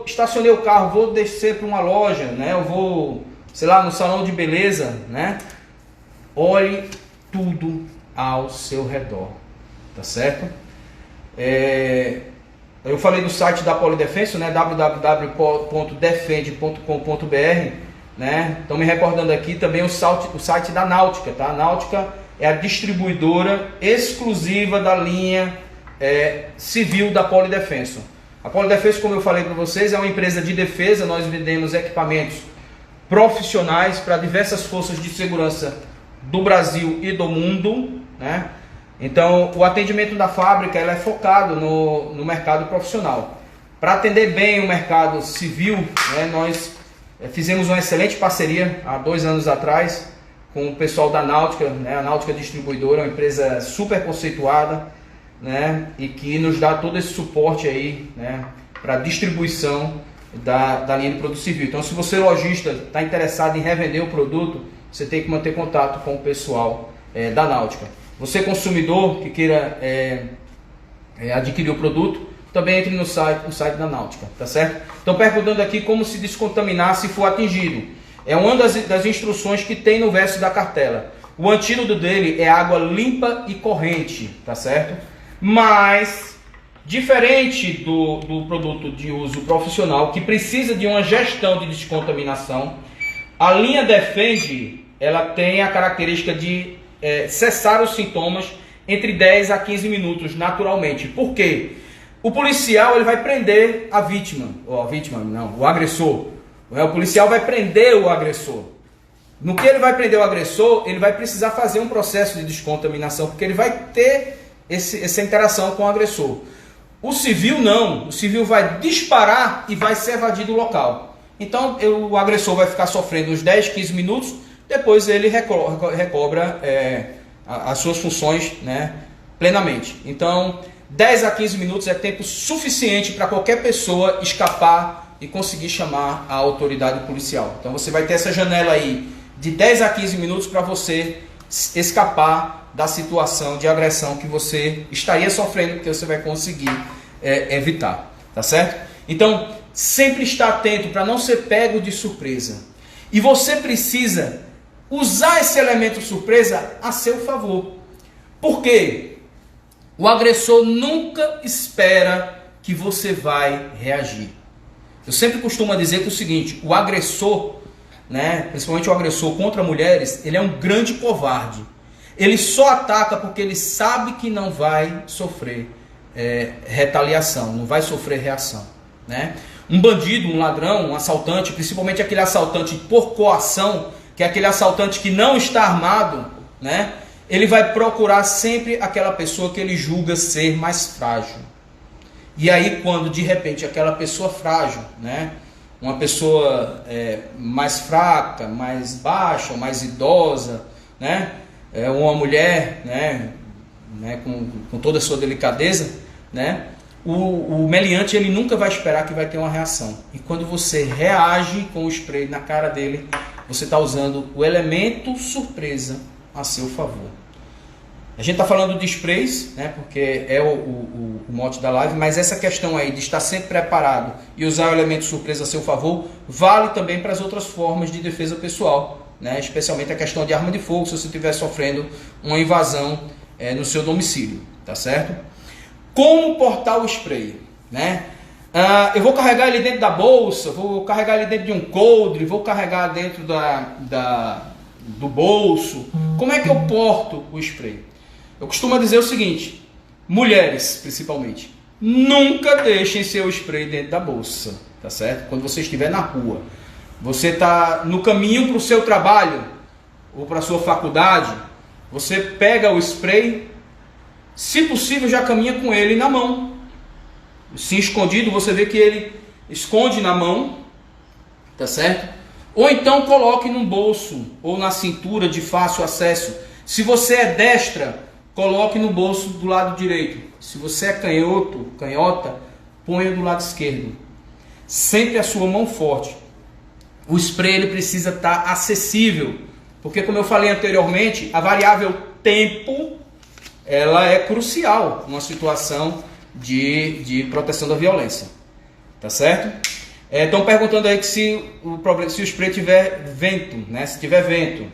Estacionei o carro, vou descer para uma loja, né? Eu vou, sei lá, no salão de beleza, né? Olhe tudo ao seu redor, tá certo? Eu falei do site da Polidefenso, né? www.defende.com.br, né? Estão me recordando aqui também o site da Náutica, tá? A Náutica é a distribuidora exclusiva da linha civil da Polidefenso. A Polidefenso, como eu falei para vocês, é uma empresa de defesa. Nós vendemos equipamentos profissionais para diversas forças de segurança do Brasil e do mundo, né? Então, o atendimento da fábrica ela é focado no mercado profissional. Para atender bem o mercado civil, né, nós fizemos uma excelente parceria há 2 anos atrás com o pessoal da Náutica, né? A Náutica Distribuidora é uma empresa super conceituada, né, e que nos dá todo esse suporte aí, né, para distribuição da linha de produto civil. Então, se você lojista está interessado em revender o produto, você tem que manter contato com o pessoal da Náutica. Você consumidor que queira adquirir o produto, também entre no site da Náutica, tá certo? Então, perguntando aqui como se descontaminar se for atingido. É uma das instruções que tem no verso da cartela. O antídoto dele é água limpa e corrente, tá certo? Mas, diferente do produto de uso profissional, que precisa de uma gestão de descontaminação, a linha Defende, ela tem a característica de cessar os sintomas entre 10 a 15 minutos, naturalmente. Por quê? O policial ele vai prender a vítima, ou a vítima não, o agressor. O policial vai prender o agressor. No que ele vai prender o agressor, ele vai precisar fazer um processo de descontaminação, porque ele vai ter essa interação com o agressor. O civil não, o civil vai disparar e vai se evadir do local. Então o agressor vai ficar sofrendo uns 10, 15 minutos, depois ele recobra as suas funções, né, plenamente. Então 10 a 15 minutos é tempo suficiente para qualquer pessoa escapar e conseguir chamar a autoridade policial. Então você vai ter essa janela aí de 10 a 15 minutos para você escapar da situação de agressão que você estaria sofrendo, porque você vai conseguir evitar, tá certo? Então, sempre está atento para não ser pego de surpresa. E você precisa usar esse elemento surpresa a seu favor. Por quê? O agressor nunca espera que você vai reagir. Eu sempre costumo dizer que é o seguinte, o agressor, né, principalmente o agressor contra mulheres, ele é um grande covarde. Ele só ataca porque ele sabe que não vai sofrer retaliação, não vai sofrer reação, né? Um bandido, um ladrão, um assaltante, principalmente aquele assaltante por coação, que é aquele assaltante que não está armado, né? Ele vai procurar sempre aquela pessoa que ele julga ser mais frágil. E aí quando de repente aquela pessoa frágil, né, uma pessoa mais fraca, mais baixa, mais idosa, né, uma mulher, né, com toda a sua delicadeza, né, o meliante ele nunca vai esperar que vai ter uma reação. E quando você reage com o spray na cara dele, você está usando o elemento surpresa a seu favor. A gente está falando de sprays, né, porque é o mote da live, mas essa questão aí de estar sempre preparado e usar o elemento surpresa a seu favor, vale também para as outras formas de defesa pessoal, né, especialmente a questão de arma de fogo, se você estiver sofrendo uma invasão no seu domicílio, tá certo? Como portar o spray, né? Eu vou carregar ele dentro da bolsa, vou carregar ele dentro de um coldre, vou carregar dentro do bolso. Como é que eu porto o spray? Eu costumo dizer o seguinte, mulheres principalmente, nunca deixem seu spray dentro da bolsa, tá certo? Quando você estiver na rua, você está no caminho para o seu trabalho ou para a sua faculdade, você pega o spray, se possível já caminha com ele na mão. Se escondido, você vê que ele esconde na mão, tá certo? Ou então coloque num bolso ou na cintura de fácil acesso. Se você é destra, coloque no bolso do lado direito. Se você é canhota, ponha do lado esquerdo. Sempre a sua mão forte. O spray ele precisa estar acessível, porque como eu falei anteriormente, a variável tempo ela é crucial numa situação de proteção da violência, tá certo? Estão perguntando aí que se o spray tiver vento, né? Se tiver vento,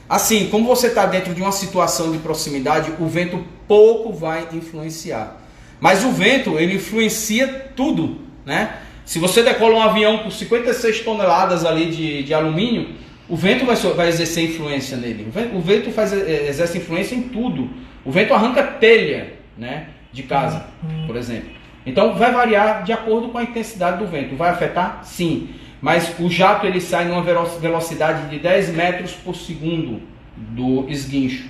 assim, como você está dentro de uma situação de proximidade, o vento pouco vai influenciar, mas o vento ele influencia tudo, né? Se você decola um avião com 56 toneladas ali de alumínio, o vento vai exercer influência nele. O vento exerce influência em tudo. O vento arranca telha, né, de casa, por exemplo. Então vai variar de acordo com a intensidade do vento. Vai afetar? Sim. Mas o jato ele sai numa velocidade de 10 metros por segundo do esguincho.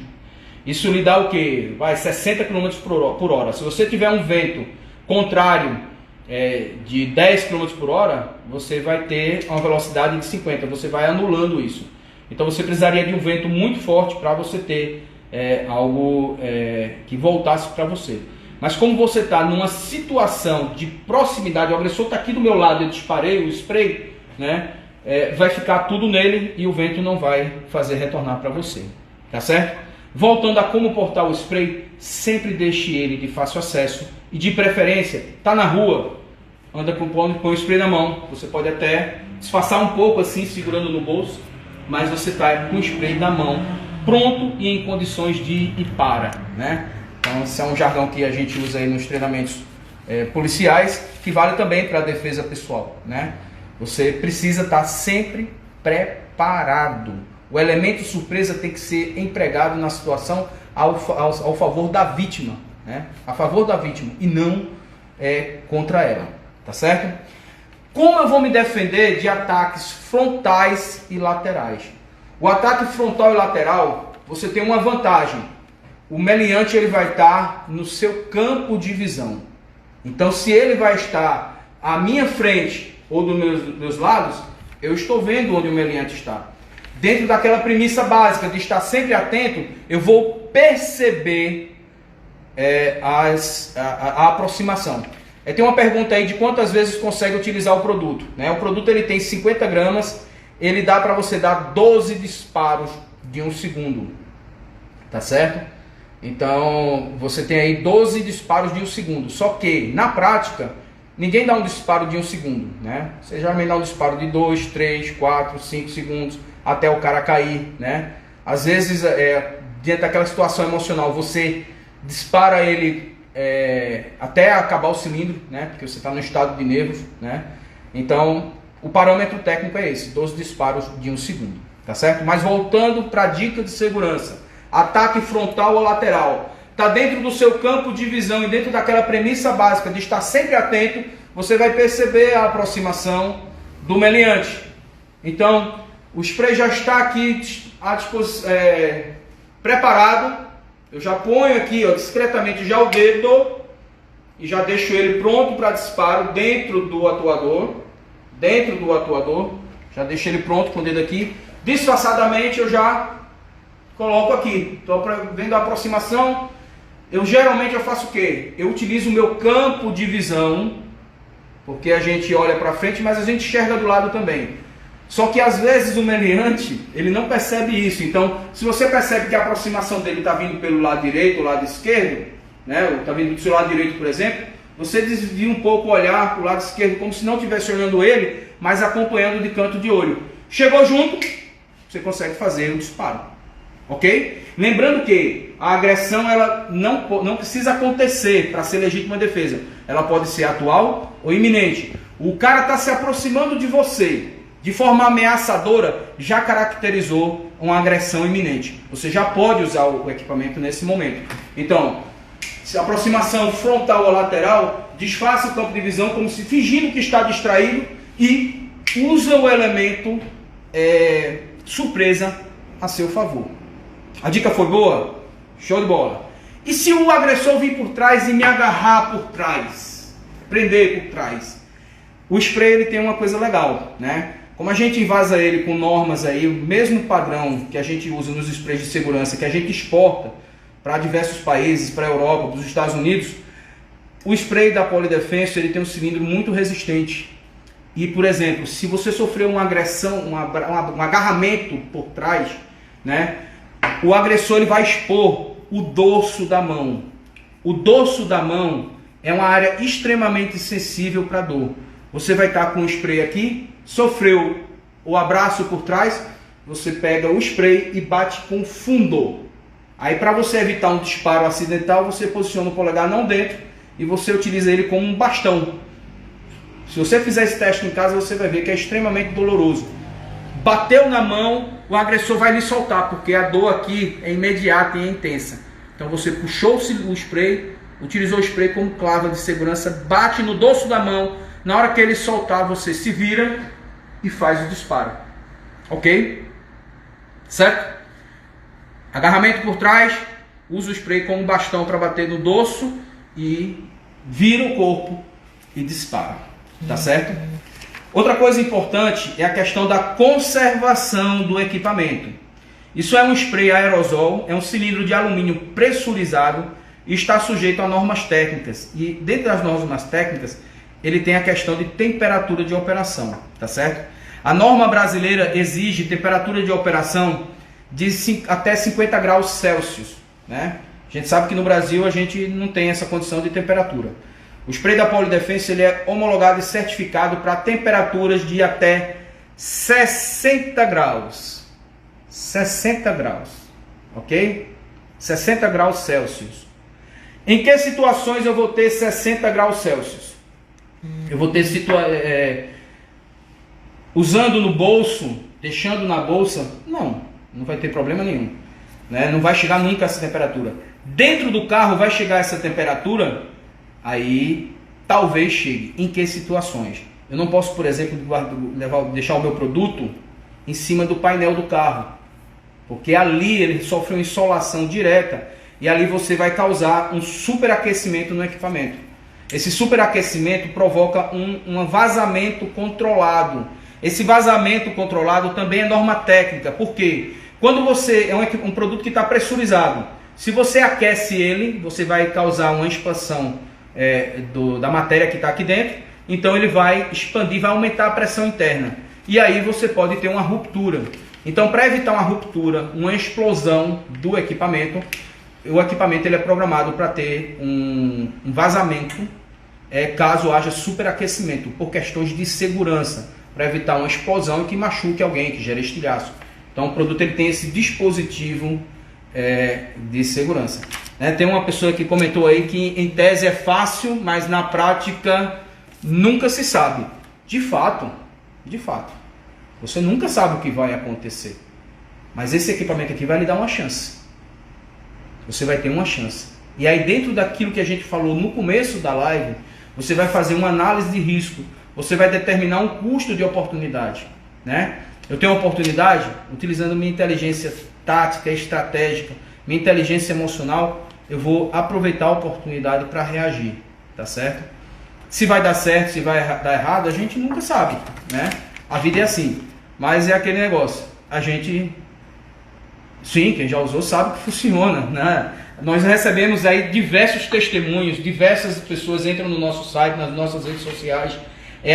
Isso lhe dá o quê? Vai 60 km por hora. Se você tiver um vento contrário de 10 km por hora, você vai ter uma velocidade de 50. Você vai anulando isso. Então você precisaria de um vento muito forte para você ter algo que voltasse para você. Mas como você está numa situação de proximidade, o agressor está aqui do meu lado, eu disparei o spray, né, vai ficar tudo nele e o vento não vai fazer retornar para você, tá certo? Voltando a como portar o spray, sempre deixe ele de fácil acesso e de preferência, tá na rua, anda com o spray na mão, você pode até disfarçar um pouco assim, segurando no bolso, mas você está com o spray na mão, pronto e em condições de ir para, né? Então esse é um jargão que a gente usa aí nos treinamentos policiais, que vale também para a defesa pessoal, né? Você precisa estar sempre preparado. O elemento surpresa tem que ser empregado na situação ao favor da vítima, né? A favor da vítima e não contra ela, tá certo? Como eu vou me defender de ataques frontais e laterais? O ataque frontal e lateral, você tem uma vantagem. O meliante ele vai estar no seu campo de visão. Então, se ele vai estar à minha frente ou dos meus lados, eu estou vendo onde o meliante está. Dentro daquela premissa básica de estar sempre atento, eu vou perceber a aproximação. Tem uma pergunta aí de quantas vezes consegue utilizar o produto, né? O produto ele tem 50 gramas, ele dá para você dar 12 disparos de 1 segundo, tá certo? Então você tem aí 12 disparos de 1 segundo, só que na prática ninguém dá um disparo de 1 segundo, né? Você geralmente dá um disparo de 2, 3, 4, 5 segundos até o cara cair, né? Às vezes, diante daquela situação emocional, você dispara ele até acabar o cilindro, né? Porque você está no estado de nervos, né? Então, o parâmetro técnico é esse, 12 disparos de 1 segundo, tá certo? Mas voltando para a dica de segurança, ataque frontal ou lateral, está dentro do seu campo de visão e dentro daquela premissa básica de estar sempre atento, você vai perceber a aproximação do meliante. Então, o spray já está aqui à disposição, preparado. Eu já ponho aqui, ó, discretamente já o dedo e já deixo ele pronto para disparo dentro do atuador. Já deixo ele pronto com o dedo aqui. Disfarçadamente eu já coloco aqui. Estou vendo a aproximação. Geralmente eu faço o quê? Eu utilizo o meu campo de visão, porque a gente olha para frente, mas a gente enxerga do lado também. Só que às vezes o meliante, ele não percebe isso. Então, se você percebe que a aproximação dele está vindo pelo lado direito ou lado esquerdo, né? Está vindo do seu lado direito, por exemplo, você desvia um pouco o olhar para o lado esquerdo, como se não estivesse olhando ele, mas acompanhando de canto de olho. Chegou junto, você consegue fazer o disparo. Ok? Lembrando que a agressão ela não precisa acontecer para ser legítima defesa. Ela pode ser atual ou iminente. O cara está se aproximando de você de forma ameaçadora, já caracterizou uma agressão iminente. Você já pode usar o equipamento nesse momento. Então, se a aproximação frontal ou lateral, disfarça o campo de visão como se fingindo que está distraído e usa o elemento surpresa a seu favor. A dica foi boa? Show de bola. E se o agressor vir por trás e me agarrar por trás, prender por trás? O spray ele tem uma coisa legal, né? Como a gente invasa ele com normas aí, o mesmo padrão que a gente usa nos sprays de segurança, que a gente exporta para diversos países, para a Europa, para os Estados Unidos, o spray da Polidefense ele tem um cilindro muito resistente. E, por exemplo, se você sofreu uma agressão, um agarramento por trás, né, o agressor ele vai expor o dorso da mão. O dorso da mão é uma área extremamente sensível para dor. Você vai estar com o spray aqui, sofreu o abraço por trás, você pega o spray e bate com fundo. Aí para você evitar um disparo acidental, você posiciona o polegar não dentro e você utiliza ele como um bastão. Se você fizer esse teste em casa, você vai ver que é extremamente doloroso. Bateu na mão, o agressor vai lhe soltar, porque a dor aqui é imediata e é intensa. Então você puxou o spray, utilizou o spray como clava de segurança, bate no dorso da mão. Na hora que ele soltar, você se vira e faz o disparo. Ok? Certo? Agarramento por trás, usa o spray como bastão para bater no dorso e vira o corpo e dispara. Tá certo? Outra coisa importante é a questão da conservação do equipamento. Isso é um spray aerosol, é um cilindro de alumínio pressurizado e está sujeito a normas técnicas. E dentro das normas técnicas, ele tem a questão de temperatura de operação, tá certo? A norma brasileira exige temperatura de operação de até 50 graus Celsius, né? A gente sabe que no Brasil a gente não tem essa condição de temperatura. O spray da Polidefense ele é homologado e certificado para temperaturas de até 60 graus. 60 graus, ok? 60 graus Celsius. Em que situações eu vou ter 60 graus Celsius? Eu vou ter usando no bolso, deixando na bolsa? Não. não vai ter problema nenhum, né? Não vai chegar nunca essa temperatura. Dentro do carro vai chegar essa temperatura, aí talvez chegue. Em que situações? Eu não posso, por exemplo, deixar o meu produto em cima do painel do carro, porque ali ele sofre uma insolação direta e ali você vai causar um superaquecimento no equipamento. Esse superaquecimento provoca um vazamento controlado. Esse vazamento controlado também é norma técnica. Por quê? Quando você é um produto que está pressurizado, se você aquece ele, você vai causar uma expansão da matéria que está aqui dentro. Então ele vai expandir, vai aumentar a pressão interna. E aí você pode ter uma ruptura. Então, para evitar uma ruptura, uma explosão do equipamento, o equipamento ele é programado para ter um vazamento caso haja superaquecimento, por questões de segurança, para evitar uma explosão e que machuque alguém, que gere estilhaço. Então o produto ele tem esse dispositivo de segurança. Tem uma pessoa que comentou aí que em tese é fácil, mas na prática nunca se sabe. De fato, você nunca sabe o que vai acontecer. Mas esse equipamento aqui vai lhe dar uma chance. Você vai ter uma chance. E aí dentro daquilo que a gente falou no começo da live, você vai fazer uma análise de risco. Você vai determinar um custo de oportunidade, né? Eu tenho uma oportunidade, utilizando minha inteligência tática, estratégica, minha inteligência emocional, eu vou aproveitar a oportunidade para reagir, tá certo? Se vai dar certo, se vai dar errado, a gente nunca sabe, né? A vida é assim, mas é aquele negócio, a gente, sim, quem já usou sabe que funciona, né? Nós recebemos aí diversos testemunhos, diversas pessoas entram no nosso site, nas nossas redes sociais,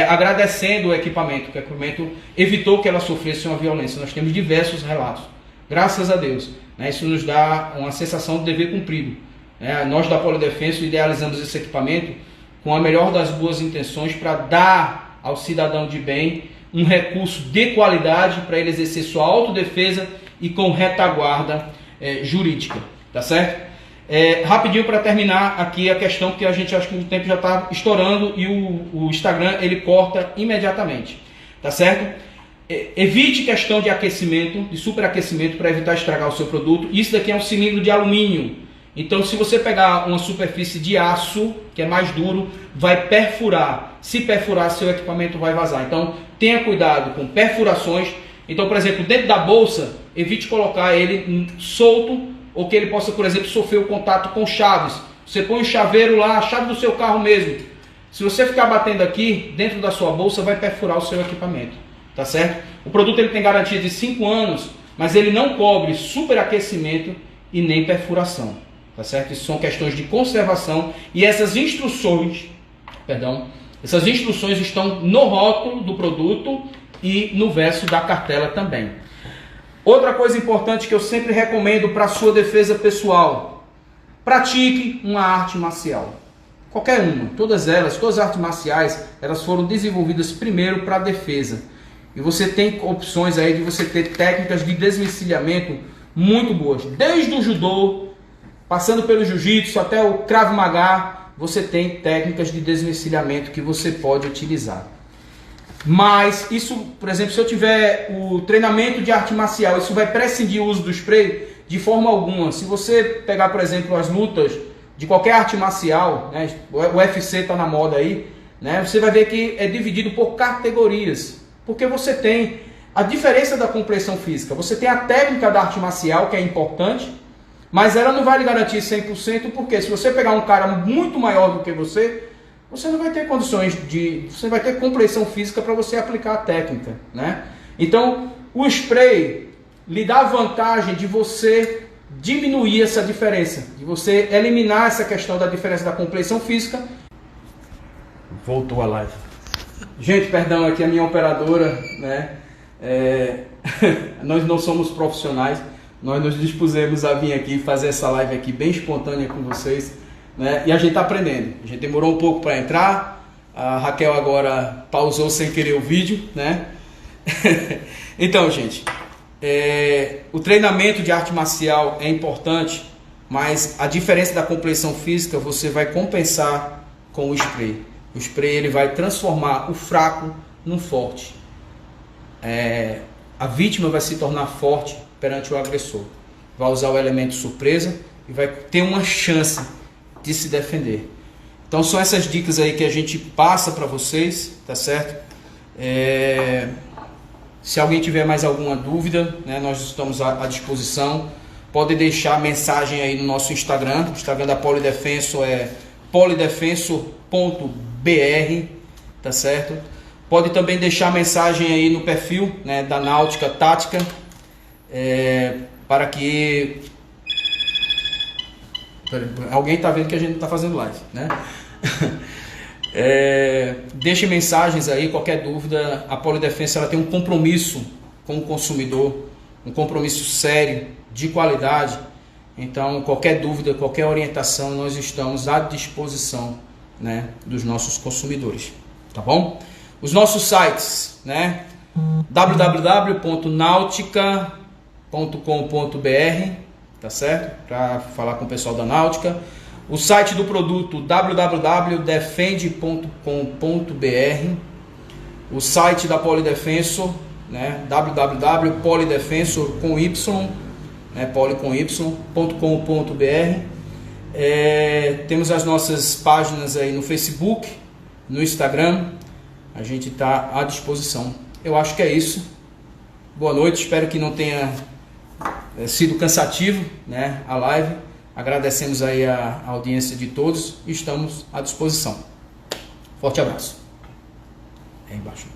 agradecendo o equipamento, que o equipamento evitou que ela sofresse uma violência. Nós temos diversos relatos, graças a Deus, né? Isso nos dá uma sensação de dever cumprido, né? Nós da Polidefenso idealizamos esse equipamento com a melhor das boas intenções para dar ao cidadão de bem um recurso de qualidade para ele exercer sua autodefesa e com retaguarda jurídica, tá certo? Rapidinho para terminar aqui a questão, porque a gente acha que o tempo já está estourando e o Instagram ele corta imediatamente, tá certo? Evite questão de aquecimento, de superaquecimento, para evitar estragar o seu produto. Isso daqui é um cilindro de alumínio, então se você pegar uma superfície de aço, que é mais duro, vai perfurar. Se perfurar, seu equipamento vai vazar. Então tenha cuidado com perfurações. Então, por exemplo, dentro da bolsa, evite colocar ele solto, ou que ele possa, por exemplo, sofrer o contato com chaves. Você põe o chaveiro lá, a chave do seu carro mesmo. Se você ficar batendo aqui, dentro da sua bolsa, vai perfurar o seu equipamento. Tá certo? O produto ele tem garantia de 5 anos, mas ele não cobre superaquecimento e nem perfuração. Tá certo? Isso são questões de conservação e essas instruções estão no rótulo do produto e no verso da cartela também. Outra coisa importante que eu sempre recomendo para a sua defesa pessoal: pratique uma arte marcial. Qualquer uma, todas as artes marciais, elas foram desenvolvidas primeiro para a defesa. E você tem opções aí de você ter técnicas de desvencilhamento muito boas. Desde o judô, passando pelo jiu-jitsu até o Krav Maga, você tem técnicas de desvencilhamento que você pode utilizar. Mas isso, por exemplo, se eu tiver o treinamento de arte marcial, isso vai prescindir o uso do spray? De forma alguma. Se você pegar, por exemplo, as lutas de qualquer arte marcial, né, o UFC está na moda aí, né, você vai ver que é dividido por categorias. Porque você tem a diferença da complexão física. Você tem a técnica da arte marcial, que é importante, mas ela não vai lhe garantir 100%, porque se você pegar um cara muito maior do que você não vai ter condições você vai ter complexão física para você aplicar a técnica, né? Então, o spray lhe dá a vantagem de você diminuir essa diferença, de você eliminar essa questão da diferença da complexão física. Voltou a live. Gente, perdão, aqui a minha operadora, né? Nós não somos profissionais, nós nos dispusemos a vir aqui fazer essa live aqui bem espontânea com vocês, né? E a gente está aprendendo. A gente demorou um pouco para entrar. A Raquel agora pausou sem querer o vídeo, né? Então, gente, o treinamento de arte marcial é importante, mas a diferença da complexão física você vai compensar com o spray. O spray ele vai transformar o fraco num forte. A vítima vai se tornar forte perante o agressor. Vai usar o elemento surpresa e vai ter uma chance de se defender. Então são essas dicas aí que a gente passa para vocês, tá certo? Se alguém tiver mais alguma dúvida, né, nós estamos à disposição. Pode deixar mensagem aí no nosso Instagram. O Instagram da Polidefenso é polidefenso.br, tá certo? Pode também deixar mensagem aí no perfil, né, da Náutica Tática, para que... Alguém está vendo que a gente está fazendo live, né? Deixe mensagens aí, qualquer dúvida. A Polidefenso ela tem um compromisso com o consumidor, um compromisso sério, de qualidade. Então qualquer dúvida, qualquer orientação, nós estamos à disposição, né, dos nossos consumidores, tá bom? Os nossos sites, né, www.nautica.com.br, tá certo? Para falar com o pessoal da Náutica. O site do produto www.defende.com.br. O site da Polidefenso, né, www.polidefenso com y, né, poli.com.br. Temos as nossas páginas aí no Facebook, no Instagram. A gente está à disposição. Eu acho que é isso. Boa noite, espero que não tenha sido cansativo, né, a live. Agradecemos aí a audiência de todos e estamos à disposição. Forte abraço. É embaixo.